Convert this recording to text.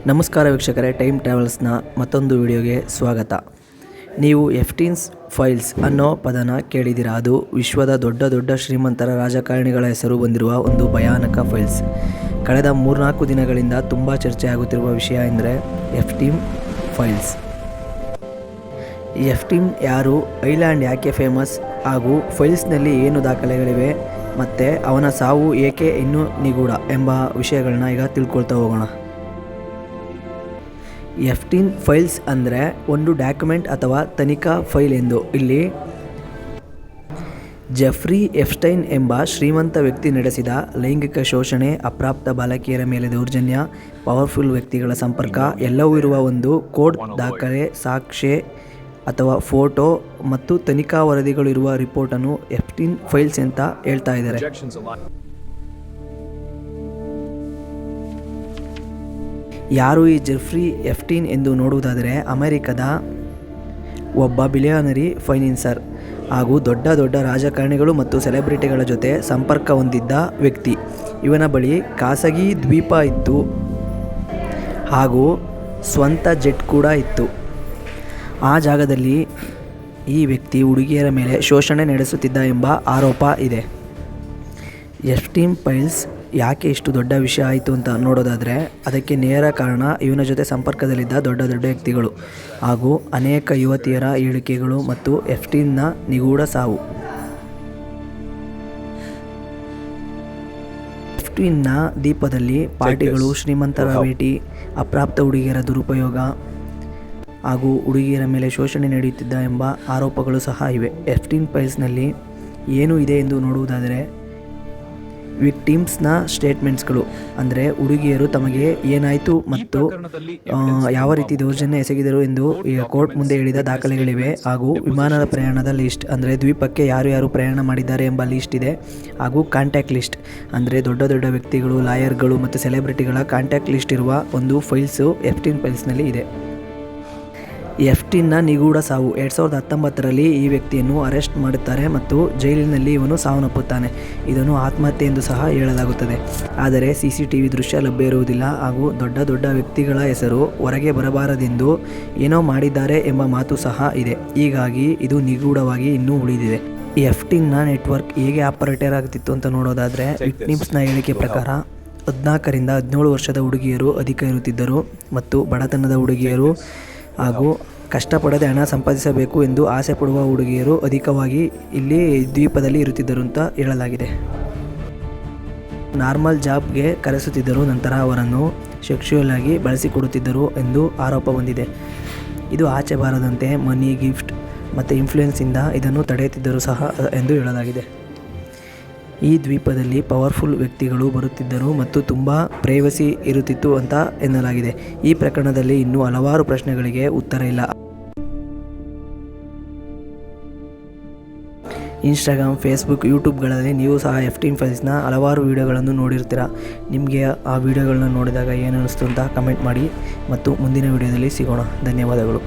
ನಮಸ್ಕಾರ ವೀಕ್ಷಕರೇ, ಟೈಮ್ ಟ್ರಾವೆಲ್ಸ್ನ ಮತ್ತೊಂದು ವಿಡಿಯೋಗೆ ಸ್ವಾಗತ. ನೀವು ಎಫ್ಟೀನ್ಸ್ ಫೈಲ್ಸ್ ಅನ್ನೋ ಪದನ ಕೇಳಿದ್ದೀರಾ. ಅದು ವಿಶ್ವದ ದೊಡ್ಡ ಶ್ರೀಮಂತರ ರಾಜಕಾರಣಿಗಳ ಹೆಸರು ಬಂದಿರುವ ಒಂದು ಭಯಾನಕ ಫೈಲ್ಸ್. ಕಳೆದ 3-4 ದಿನಗಳಿಂದ ತುಂಬ ಚರ್ಚೆ ಆಗುತ್ತಿರುವ ವಿಷಯ ಎಂದರೆ ಎಫ್ಟೀನ್ ಫೈಲ್ಸ್. ಎಫ್ಟೀನ್ ಯಾರು, ಐಲ್ಯಾಂಡ್ ಯಾಕೆ ಫೇಮಸ್, ಹಾಗೂ ಫೈಲ್ಸ್ನಲ್ಲಿ ಏನು ದಾಖಲೆಗಳಿವೆ ಮತ್ತು ಅವನ ಸಾವು ಏಕೆ ಇನ್ನೂ ನಿಗೂಢ ಎಂಬ ವಿಷಯಗಳನ್ನ ಈಗ ತಿಳ್ಕೊಳ್ತಾ ಹೋಗೋಣ. ಎಫ್ಟೀನ್ ಫೈಲ್ಸ್ ಅಂದರೆ ಒಂದು ಡಾಕ್ಯುಮೆಂಟ್ ಅಥವಾ ತನಿಖಾ ಫೈಲ್ ಎಂದು. ಇಲ್ಲಿ ಜೆಫ್ರಿ ಎಪ್ಸ್ಟೈನ್ ಎಂಬ ಶ್ರೀಮಂತ ವ್ಯಕ್ತಿ ನಡೆಸಿದ ಲೈಂಗಿಕ ಶೋಷಣೆ, ಅಪ್ರಾಪ್ತ ಬಾಲಕಿಯರ ಮೇಲೆ ದೌರ್ಜನ್ಯ, ಪವರ್ಫುಲ್ ವ್ಯಕ್ತಿಗಳ ಸಂಪರ್ಕ ಎಲ್ಲವೂ ಇರುವ ಒಂದು ಕೋಡ್, ದಾಖಲೆ, ಸಾಕ್ಷ್ಯ ಅಥವಾ ಫೋಟೋ ಮತ್ತು ತನಿಖಾ ವರದಿಗಳು ಇರುವ ರಿಪೋರ್ಟನ್ನು ಎಫ್ಟೀನ್ ಫೈಲ್ಸ್ ಅಂತ ಹೇಳ್ತಾ ಇದ್ದಾರೆ. ಯಾರು ಈ ಜೆಫ್ರಿ ಎಪ್ಸ್ಟೈನ್ ಎಂದು ನೋಡುವುದಾದರೆ, ಅಮೆರಿಕದ ಒಬ್ಬ ಬಿಲಿಯನರಿ ಫೈನಾನ್ಸರ್ ಹಾಗೂ ದೊಡ್ಡ ರಾಜಕಾರಣಿಗಳು ಮತ್ತು ಸೆಲೆಬ್ರಿಟಿಗಳ ಜೊತೆ ಸಂಪರ್ಕ ಹೊಂದಿದ್ದ ವ್ಯಕ್ತಿ. ಇವನ ಬಳಿ ಖಾಸಗಿ ದ್ವೀಪ ಇತ್ತು ಹಾಗೂ ಸ್ವಂತ ಜೆಟ್ ಕೂಡ ಇತ್ತು. ಆ ಜಾಗದಲ್ಲಿ ಈ ವ್ಯಕ್ತಿ ಹುಡುಗಿಯರ ಮೇಲೆ ಶೋಷಣೆ ನಡೆಸುತ್ತಿದ್ದ ಎಂಬ ಆರೋಪ ಇದೆ. ಎಫ್ಟೀನ್ ಫೈಲ್ಸ್ ಯಾಕೆ ಇಷ್ಟು ದೊಡ್ಡ ವಿಷಯ ಆಯಿತು ಅಂತ ನೋಡೋದಾದರೆ, ಅದಕ್ಕೆ ನೇರ ಕಾರಣ ಇವನ ಜೊತೆ ಸಂಪರ್ಕದಲ್ಲಿದ್ದ ದೊಡ್ಡ ವ್ಯಕ್ತಿಗಳು ಹಾಗೂ ಅನೇಕ ಯುವತಿಯರ ಹೇಳಿಕೆಗಳು ಮತ್ತು ಎಫ್ಟೀನ್ನ ನಿಗೂಢ ಸಾವು. ಎಫ್ಟೀನ್ನ ದ್ವೀಪದಲ್ಲಿ ಪಾರ್ಟಿಗಳು, ಶ್ರೀಮಂತರ ಭೇಟಿ, ಅಪ್ರಾಪ್ತ ಹುಡುಗಿಯರ ದುರುಪಯೋಗ ಹಾಗೂ ಹುಡುಗಿಯರ ಮೇಲೆ ಶೋಷಣೆ ನಡೆಯುತ್ತಿದ್ದ ಎಂಬ ಆರೋಪಗಳು ಸಹ ಇವೆ. ಎಫ್ಟೀನ್ ಫೈಲ್ಸ್ನಲ್ಲಿ ಏನು ಇದೆ ಎಂದು ನೋಡುವುದಾದರೆ, ವಿಕ್ಟಿಮ್ಸ್ನ ಸ್ಟೇಟ್ಮೆಂಟ್ಸ್ಗಳು, ಅಂದರೆ ಹುಡುಗಿಯರು ತಮಗೆ ಏನಾಯಿತು ಮತ್ತು ಯಾವ ರೀತಿ ದೌರ್ಜನ್ಯ ಎಸಗಿದರು ಎಂದು ಕೋರ್ಟ್ ಮುಂದೆ ಹೇಳಿದ ದಾಖಲೆಗಳಿವೆ. ಹಾಗೂ ವಿಮಾನದ ಪ್ರಯಾಣದ ಲಿಸ್ಟ್, ಅಂದರೆ ದ್ವೀಪಕ್ಕೆ ಯಾರು ಪ್ರಯಾಣ ಮಾಡಿದ್ದಾರೆ ಎಂಬ ಲಿಸ್ಟ್ ಇದೆ. ಹಾಗೂ ಕಾಂಟ್ಯಾಕ್ಟ್ ಲಿಸ್ಟ್, ಅಂದರೆ ದೊಡ್ಡ ವ್ಯಕ್ತಿಗಳು, ಲಾಯರ್ಗಳು ಮತ್ತು ಸೆಲೆಬ್ರಿಟಿಗಳ ಕಾಂಟ್ಯಾಕ್ಟ್ ಲಿಸ್ಟ್ ಇರುವ ಒಂದು ಫೈಲ್ಸು ಎಫ್ಟೀನ್ ಫೈಲ್ಸ್ನಲ್ಲಿ ಇದೆ. ಎಫ್ಟೀನ್ನ ನಿಗೂಢ ಸಾವು. 2019ರಲ್ಲಿ ಈ ವ್ಯಕ್ತಿಯನ್ನು ಅರೆಸ್ಟ್ ಮಾಡುತ್ತಾರೆ ಮತ್ತು ಜೈಲಿನಲ್ಲಿ ಇವನು ಸಾವನ್ನಪ್ಪುತ್ತಾನೆ. ಇದನ್ನು ಆತ್ಮಹತ್ಯೆ ಎಂದು ಸಹ ಹೇಳಲಾಗುತ್ತದೆ. ಆದರೆ CCTV ದೃಶ್ಯ ಲಭ್ಯ ಇರುವುದಿಲ್ಲ ಹಾಗೂ ದೊಡ್ಡ ವ್ಯಕ್ತಿಗಳ ಹೆಸರು ಹೊರಗೆ ಬರಬಾರದೆಂದು ಏನೋ ಮಾಡಿದ್ದಾರೆ ಎಂಬ ಮಾತು ಸಹ ಇದೆ. ಹೀಗಾಗಿ ಇದು ನಿಗೂಢವಾಗಿ ಇನ್ನೂ ಉಳಿದಿದೆ. ಎಫ್ಟೀನ್ನ ನೆಟ್ವರ್ಕ್ ಹೇಗೆ ಆಪರೇಟರ್ ಆಗ್ತಿತ್ತು ಅಂತ ನೋಡೋದಾದರೆ, ವಿಕ್ಟಿಮ್ಸ್ನ ಹೇಳಿಕೆ ಪ್ರಕಾರ 14ರಿಂದ 17 ವರ್ಷದ ಹುಡುಗಿಯರು ಅಧಿಕ ಇರುತ್ತಿದ್ದರು ಮತ್ತು ಬಡತನದ ಹುಡುಗಿಯರು ಹಾಗೂ ಕಷ್ಟಪಡದೆ ಹಣ ಸಂಪಾದಿಸಬೇಕು ಎಂದು ಆಸೆ ಪಡುವ ಹುಡುಗಿಯರು ಅಧಿಕವಾಗಿ ಇಲ್ಲಿ ದ್ವೀಪದಲ್ಲಿ ಇರುತ್ತಿದ್ದರು ಅಂತ ಹೇಳಲಾಗಿದೆ. ನಾರ್ಮಲ್ ಜಾಬ್ಗೆ ಕರೆಸುತ್ತಿದ್ದರು, ನಂತರ ಅವರನ್ನು ಸೆಕ್ಸುವಲ್ ಆಗಿ ಬಳಸಿಕೊಡುತ್ತಿದ್ದರು ಎಂದು ಆರೋಪ ಬಂದಿದೆ. ಇದು ಆಚೆ ಬಾರದಂತೆ ಮನಿ, ಗಿಫ್ಟ್ ಮತ್ತು ಇನ್ಫ್ಲೂಯೆನ್ಸಿಂದ ಇದನ್ನು ತಡೆಯುತ್ತಿದ್ದರು ಸಹ ಎಂದು ಹೇಳಲಾಗಿದೆ. ಈ ದ್ವೀಪದಲ್ಲಿ ಪವರ್ಫುಲ್ ವ್ಯಕ್ತಿಗಳು ಬರುತ್ತಿದ್ದರು ಮತ್ತು ತುಂಬ ಪ್ರೈವಸಿ ಇರುತ್ತಿತ್ತು ಅಂತ ಎನ್ನಲಾಗಿದೆ. ಈ ಪ್ರಕರಣದಲ್ಲಿ ಇನ್ನೂ ಹಲವಾರು ಪ್ರಶ್ನೆಗಳಿಗೆ ಉತ್ತರ ಇಲ್ಲ. ಇನ್ಸ್ಟಾಗ್ರಾಮ್, ಫೇಸ್ಬುಕ್, ಯೂಟ್ಯೂಬ್ಗಳಲ್ಲಿ ನೀವು ಸಹ ಎಫ್ಟೀನ್ ಫೈಲ್ಸ್ನ ಹಲವಾರು ವೀಡಿಯೋಗಳನ್ನು ನೋಡಿರ್ತೀರ. ನಿಮಗೆ ಆ ವಿಡಿಯೋಗಳನ್ನ ನೋಡಿದಾಗ ಏನು ಅನ್ನಿಸ್ತು ಅಂತ ಕಮೆಂಟ್ ಮಾಡಿ ಮತ್ತು ಮುಂದಿನ ವಿಡಿಯೋದಲ್ಲಿ ಸಿಗೋಣ. ಧನ್ಯವಾದಗಳು.